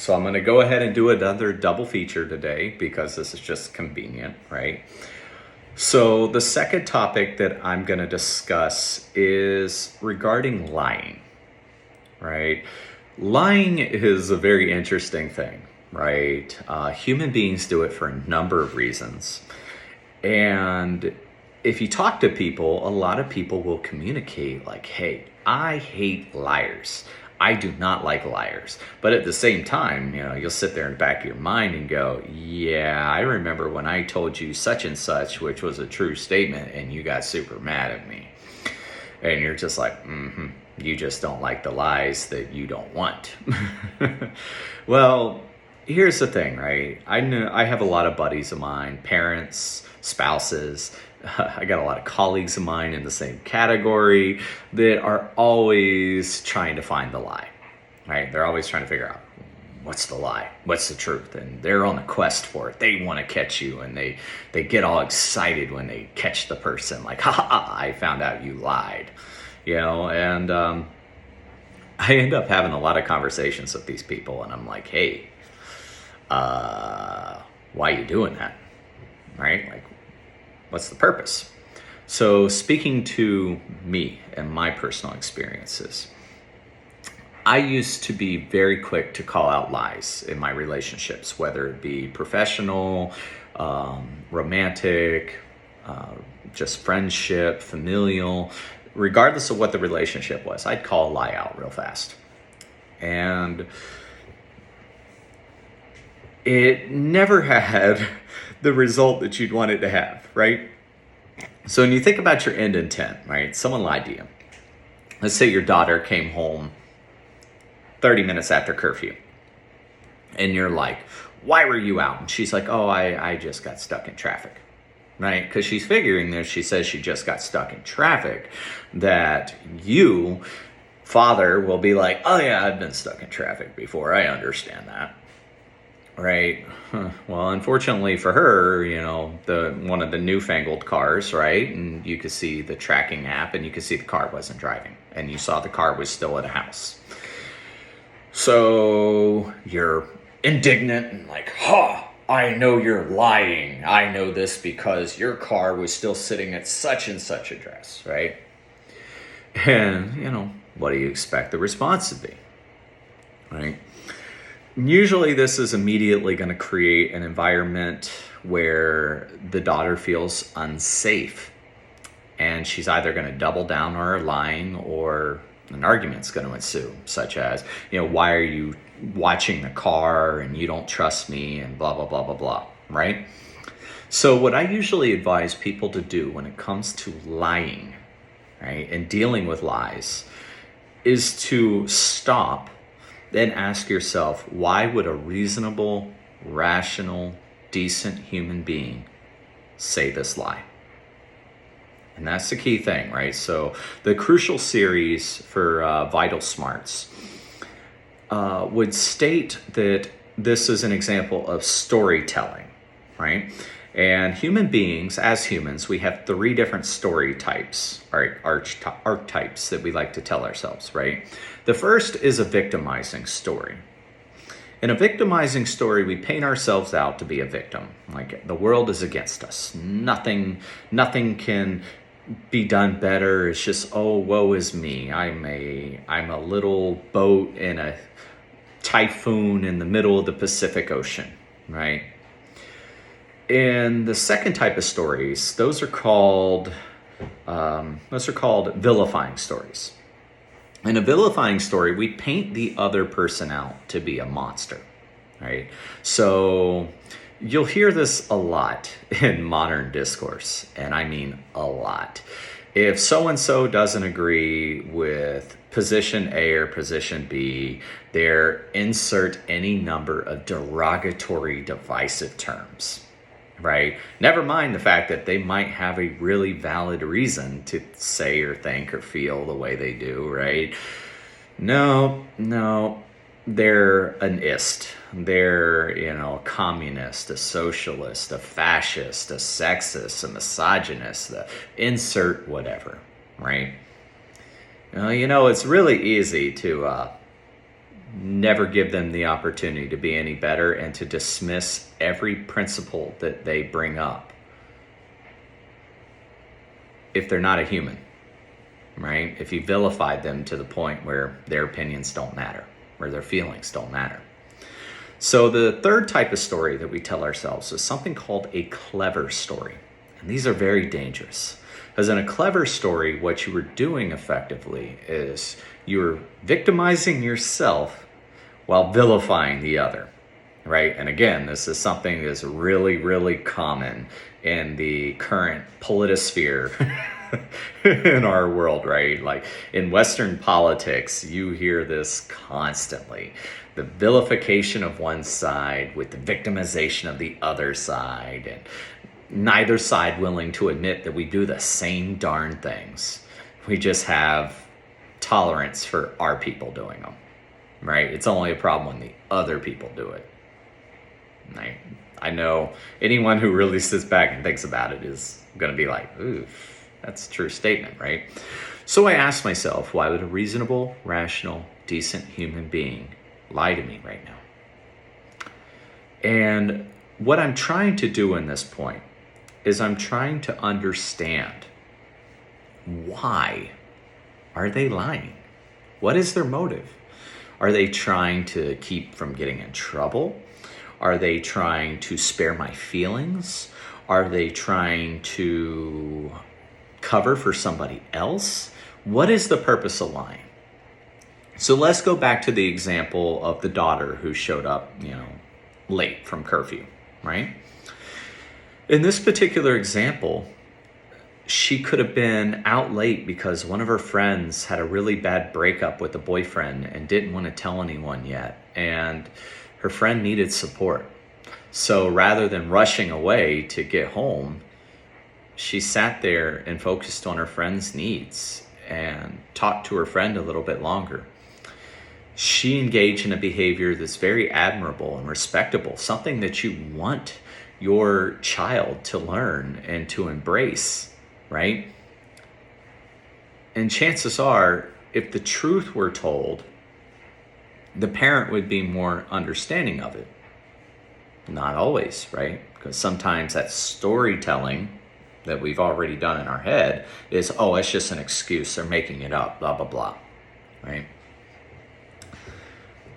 So I'm going to go ahead and do another double feature today because this is just convenient, right? So the second topic that I'm going to discuss is regarding lying, right? Lying is a very interesting thing, right? Human beings do it for a number of reasons. And if you talk to people, a lot of people will communicate like, hey, I hate liars. I do not like liars. But at the same time, you'll sit there in the back of your mind and go, yeah, I remember when I told you such and such, which was a true statement, and you got super mad at me. And you're just like, you just don't like the lies that you don't want. Well, here's the thing, right? I have a lot of buddies of mine, parents, spouses. I got a lot of colleagues of mine in the same category that are always trying to find the lie, right? They're always trying to figure out what's the lie, what's the truth, and they're on a quest for it. They want to catch you, and they get all excited when they catch the person, like, ha, I found out you lied, and I end up having a lot of conversations with these people, and I'm like, hey, why are you doing that, right? Like, what's the purpose? So speaking to me and my personal experiences, I used to be very quick to call out lies in my relationships, whether it be professional, romantic, just friendship, familial, regardless of what the relationship was, I'd call a lie out real fast. And it never had the result that you'd want it to have, right? So when you think about your end intent, right? Someone lied to you. Let's say your daughter came home 30 minutes after curfew. And you're like, why were you out? And she's like, oh, I just got stuck in traffic, right? Because she's figuring that she says she just got stuck in traffic, that you, father, will be like, oh yeah, I've been stuck in traffic before. I understand that. Right. Well, unfortunately for her, one of the newfangled cars, right? And you could see the tracking app and you could see the car wasn't driving and you saw the car was still at a house. So you're indignant and like, I know you're lying. I know this because your car was still sitting at such and such address, right? And, what do you expect the response to be, right? Usually this is immediately going to create an environment where the daughter feels unsafe. And she's either going to double down on her lying or an argument's going to ensue, such as, why are you watching the car and you don't trust me and blah, blah, blah, blah, blah, right? So what I usually advise people to do when it comes to lying, right, and dealing with lies is to stop. Then ask yourself, why would a reasonable, rational, decent human being say this lie? And that's the key thing, right? So the Crucial series for Vital Smarts would state that this is an example of storytelling, right? And human beings, as humans, we have 3 different story types, archetypes that we like to tell ourselves, right? The first is a victimizing story. In a victimizing story, we paint ourselves out to be a victim. Like the world is against us. Nothing can be done better. It's just, oh, woe is me. I'm a little boat in a typhoon in the middle of the Pacific Ocean, right? In the second type of stories, those are called vilifying stories. In a vilifying story, we paint the other person out to be a monster, right? So you'll hear this a lot in modern discourse, and I mean a lot. If so-and-so doesn't agree with position A or position B, they're insert any number of derogatory, divisive terms, right? Never mind the fact that they might have a really valid reason to say or think or feel the way they do, right? No, they're an ist. They're, a communist, a socialist, a fascist, a sexist, a misogynist, the insert whatever, right? It's really easy to never give them the opportunity to be any better, and to dismiss every principle that they bring up if they're not a human, right? If you vilify them to the point where their opinions don't matter, or their feelings don't matter. So the third type of story that we tell ourselves is something called a clever story. And these are very dangerous. Because in a clever story, what you were doing effectively is you were victimizing yourself while vilifying the other, right? And again, this is something that's really, really common in the current politosphere in our world, right? Like in Western politics, you hear this constantly. The vilification of one side with the victimization of the other side, and neither side willing to admit that we do the same darn things. We just have tolerance for our people doing them, right? It's only a problem when the other people do it. Right? I know anyone who really sits back and thinks about it is going to be like, ooh, that's a true statement, right? So I asked myself, why would a reasonable, rational, decent human being lie to me right now? And what I'm trying to do in this point is I'm trying to understand, why are they lying? What is their motive? Are they trying to keep from getting in trouble? Are they trying to spare my feelings? Are they trying to cover for somebody else? What is the purpose of lying? So let's go back to the example of the daughter who showed up, late from curfew, right? In this particular example, she could have been out late because one of her friends had a really bad breakup with a boyfriend and didn't want to tell anyone yet. And her friend needed support. So rather than rushing away to get home, she sat there and focused on her friend's needs and talked to her friend a little bit longer. She engaged in a behavior that's very admirable and respectable, something that you want your child to learn and to embrace, right? And chances are, if the truth were told, the parent would be more understanding of it. Not always, right? Because sometimes that storytelling that we've already done in our head is, oh, it's just an excuse, they're making it up, blah, blah, blah, right?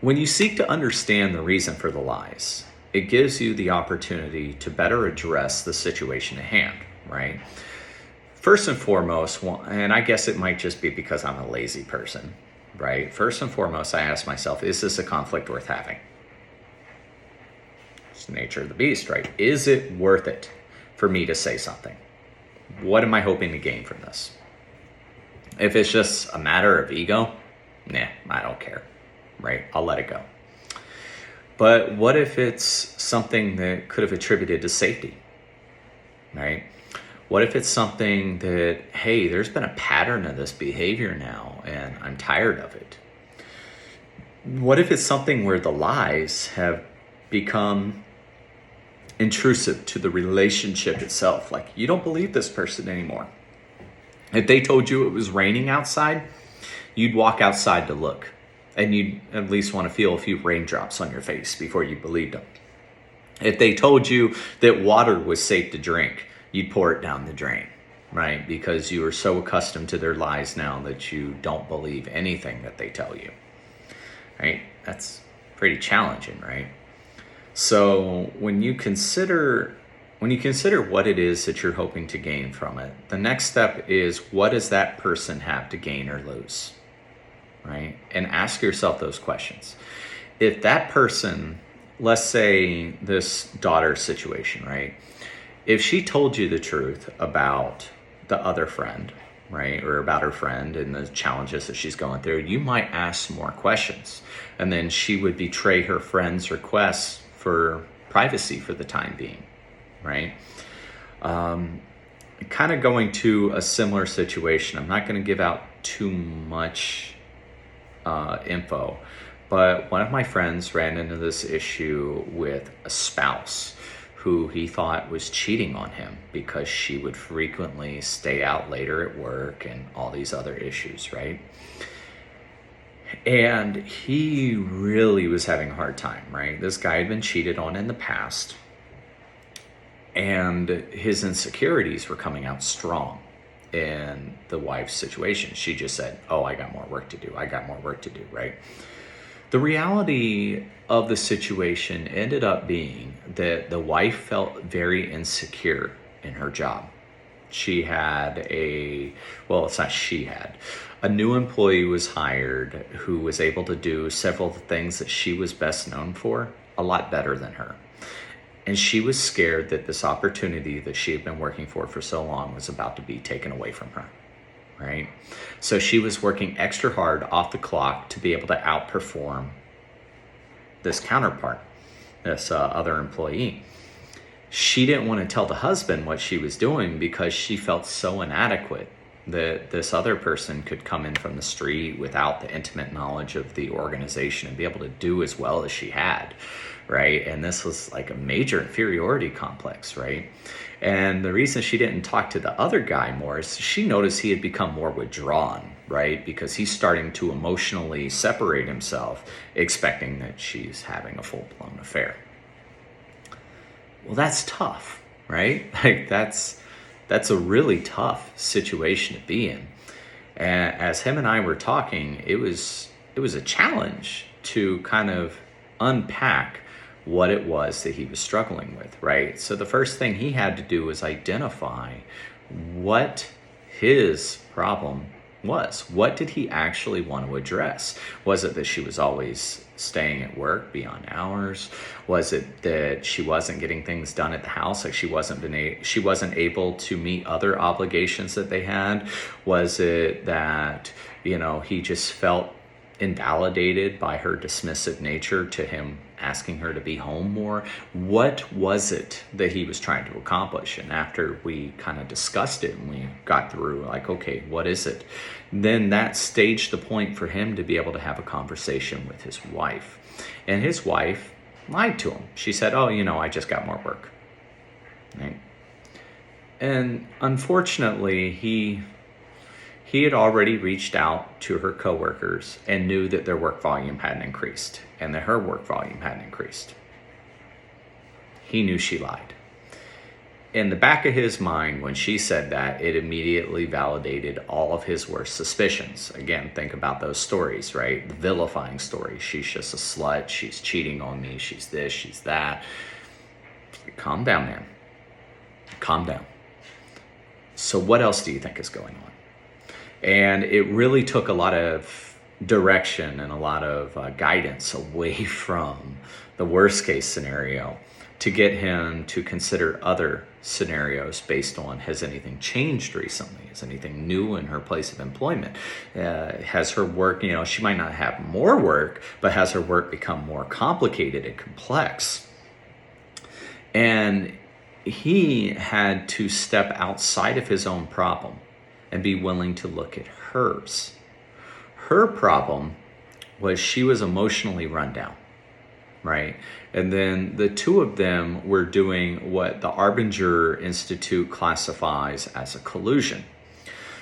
When you seek to understand the reason for the lies, it gives you the opportunity to better address the situation at hand, right? First and foremost, and I guess it might just be because I'm a lazy person, right? First and foremost, I ask myself, is this a conflict worth having? It's the nature of the beast, right? Is it worth it for me to say something? What am I hoping to gain from this? If it's just a matter of ego, nah, I don't care, right? I'll let it go. But what if it's something that could have attributed to safety, right? What if it's something that, hey, there's been a pattern of this behavior now and I'm tired of it? What if it's something where the lies have become intrusive to the relationship itself? Like, you don't believe this person anymore. If they told you it was raining outside, you'd walk outside to look. And you'd at least want to feel a few raindrops on your face before you believed them. If they told you that water was safe to drink, you'd pour it down the drain, right? Because you are so accustomed to their lies now that you don't believe anything that they tell you, right? That's pretty challenging, right? So when you consider what it is that you're hoping to gain from it, the next step is, what does that person have to gain or lose? Right? And ask yourself those questions. If that person, let's say this daughter situation, right? If she told you the truth about the other friend, right? Or about her friend and the challenges that she's going through, you might ask some more questions. And then she would betray her friend's requests for privacy for the time being, right? Kind of going to a similar situation. I'm not going to give out too much info, but one of my friends ran into this issue with a spouse who he thought was cheating on him because she would frequently stay out later at work and all these other issues, right? And he really was having a hard time, right? This guy had been cheated on in the past, and his insecurities were coming out strong in the wife's situation. She just said, "Oh, I got more work to do. I got more work to do," right? The reality of the situation ended up being that the wife felt very insecure in her job. She had it's not she had, a new employee was hired who was able to do several of the things that she was best known for a lot better than her. And she was scared that this opportunity that she had been working for so long was about to be taken away from her, right? So she was working extra hard off the clock to be able to outperform this counterpart, this other employee. She didn't want to tell the husband what she was doing because she felt so inadequate that this other person could come in from the street without the intimate knowledge of the organization and be able to do as well as she had, right? And this was like a major inferiority complex, right? And the reason she didn't talk to the other guy more is she noticed he had become more withdrawn, right? Because he's starting to emotionally separate himself, expecting that she's having a full-blown affair. Well, that's tough, right? Like that's a really tough situation to be in. And as him and I were talking, it was a challenge to kind of unpack what it was that he was struggling with, right? So the first thing he had to do was identify what his problem was. What did he actually want to address? Was it that she was always staying at work beyond hours? Was it that she wasn't getting things done at the house, like she wasn't able to meet other obligations that they had? Was it that, he just felt invalidated by her dismissive nature to him asking her to be home more? What was it that he was trying to accomplish? And after we kind of discussed it and we got through like, okay, what is it? Then that staged the point for him to be able to have a conversation with his wife. And his wife lied to him. She said, "Oh, I just got more work." Right? And unfortunately, he had already reached out to her coworkers and knew that their work volume hadn't increased and that her work volume hadn't increased. He knew she lied. In the back of his mind, when she said that, it immediately validated all of his worst suspicions. Again, think about those stories, right? The vilifying stories. She's just a slut. She's cheating on me. She's this, she's that. Calm down, man. Calm down. So what else do you think is going on? And it really took a lot of direction and a lot of guidance away from the worst case scenario to get him to consider other scenarios based on, has anything changed recently? Is anything new in her place of employment? Has her work, she might not have more work, but has her work become more complicated and complex? And he had to step outside of his own problem and be willing to look at hers. Her problem was she was emotionally run down, right? And then the two of them were doing what the Arbinger Institute classifies as a collusion.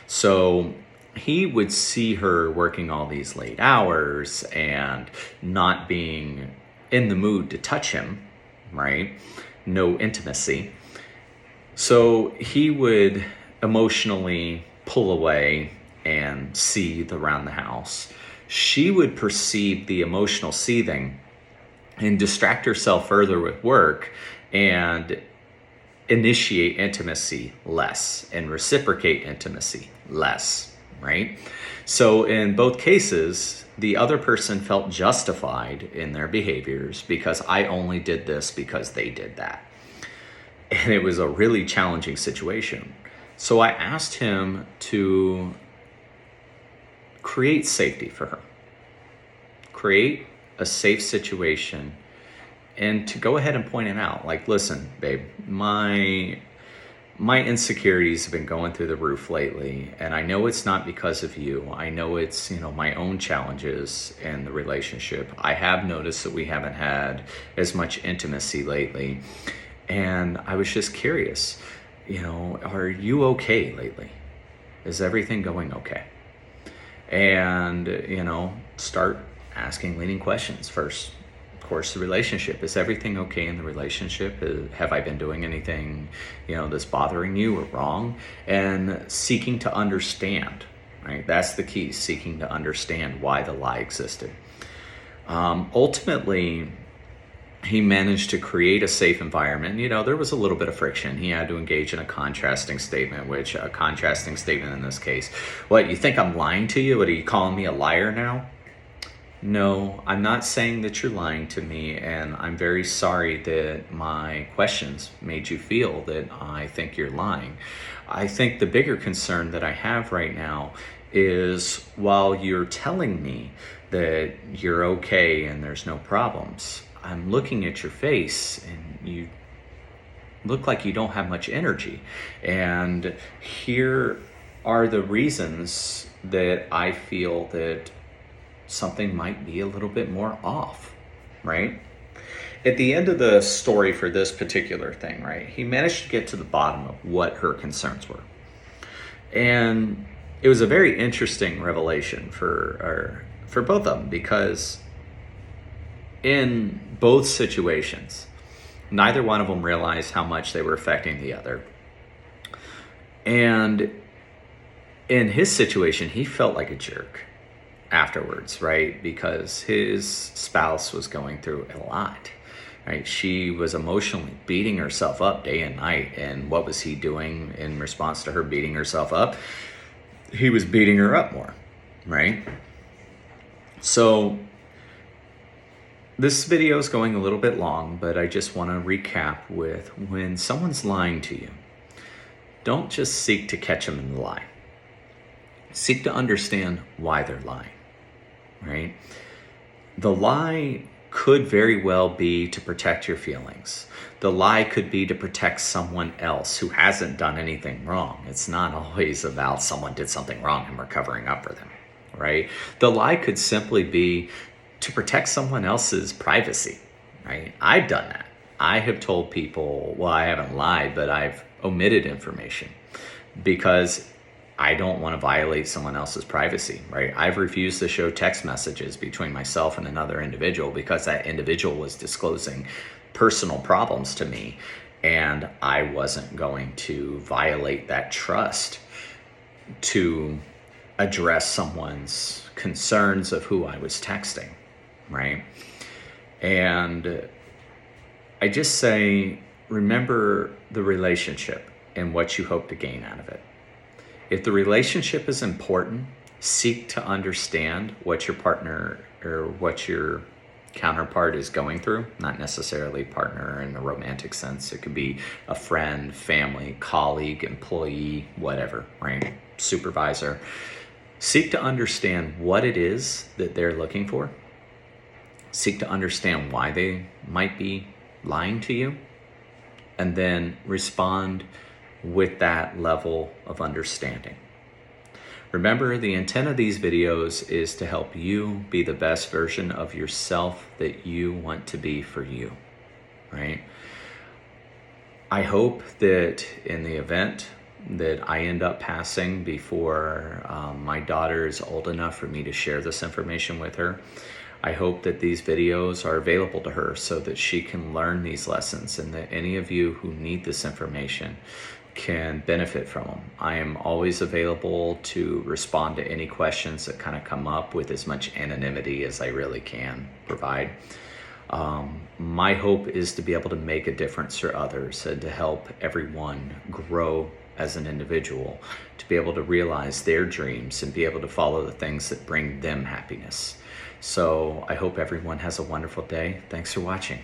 So he would see her working all these late hours and not being in the mood to touch him, right? No intimacy. So he would emotionally pull away and seethe around the house. She would perceive the emotional seething and distract herself further with work and initiate intimacy less and reciprocate intimacy less, right? So in both cases, the other person felt justified in their behaviors because I only did this because they did that. And it was a really challenging situation. So I asked him to create safety for her, create a safe situation, and to go ahead and point it out. Like, listen, babe, my insecurities have been going through the roof lately, and I know it's not because of you. I know it's, my own challenges in the relationship. I have noticed that we haven't had as much intimacy lately, and I was just curious, are you okay lately? Is everything going okay? And, start asking leading questions first. Of course, the relationship, is everything okay in the relationship? Have I been doing anything, that's bothering you or wrong? And seeking to understand, right? That's the key, seeking to understand why the lie existed. Ultimately, he managed to create a safe environment. There was a little bit of friction. He had to engage in a contrasting statement, which a contrasting statement in this case, what, you think I'm lying to you? What, are you calling me a liar now? No, I'm not saying that you're lying to me, and I'm very sorry that my questions made you feel that I think you're lying. I think the bigger concern that I have right now is, while you're telling me that you're okay and there's no problems, I'm looking at your face and you look like you don't have much energy. And here are the reasons that I feel that something might be a little bit more off, right? At the end of the story for this particular thing, right, he managed to get to the bottom of what her concerns were. And it was a very interesting revelation for both of them, because in both situations, neither one of them realized how much they were affecting the other. And in his situation, he felt like a jerk afterwards, right? Because his spouse was going through a lot, right? She was emotionally beating herself up day and night. And what was he doing in response to her beating herself up? He was beating her up more, right? So this video is going a little bit long, but I just want to recap with, when someone's lying to you, don't just seek to catch them in the lie. Seek to understand why they're lying. Right? The lie could very well be to protect your feelings. The lie could be to protect someone else who hasn't done anything wrong. It's not always about someone did something wrong and we're covering up for them, right? The lie could simply be to protect someone else's privacy, right? I've done that. I have told people, well, I haven't lied, but I've omitted information because I don't want to violate someone else's privacy, right? I've refused to show text messages between myself and another individual because that individual was disclosing personal problems to me, and I wasn't going to violate that trust to address someone's concerns of who I was texting, right? And I just say, remember the relationship and what you hope to gain out of it. If the relationship is important, seek to understand what your partner or what your counterpart is going through, not necessarily partner in a romantic sense. It could be a friend, family, colleague, employee, whatever, right? Supervisor. Seek to understand what it is that they're looking for. Seek to understand why they might be lying to you, and then respond with that level of understanding. Remember, the intent of these videos is to help you be the best version of yourself that you want to be for you, right? I hope that in the event that I end up passing before my daughter is old enough for me to share this information with her, I hope that these videos are available to her so that she can learn these lessons, and that any of you who need this information can benefit from them. I am always available to respond to any questions that kind of come up with as much anonymity as I really can provide. My hope is to be able to make a difference for others and to help everyone grow as an individual, to be able to realize their dreams and be able to follow the things that bring them happiness. So I hope everyone has a wonderful day. Thanks for watching.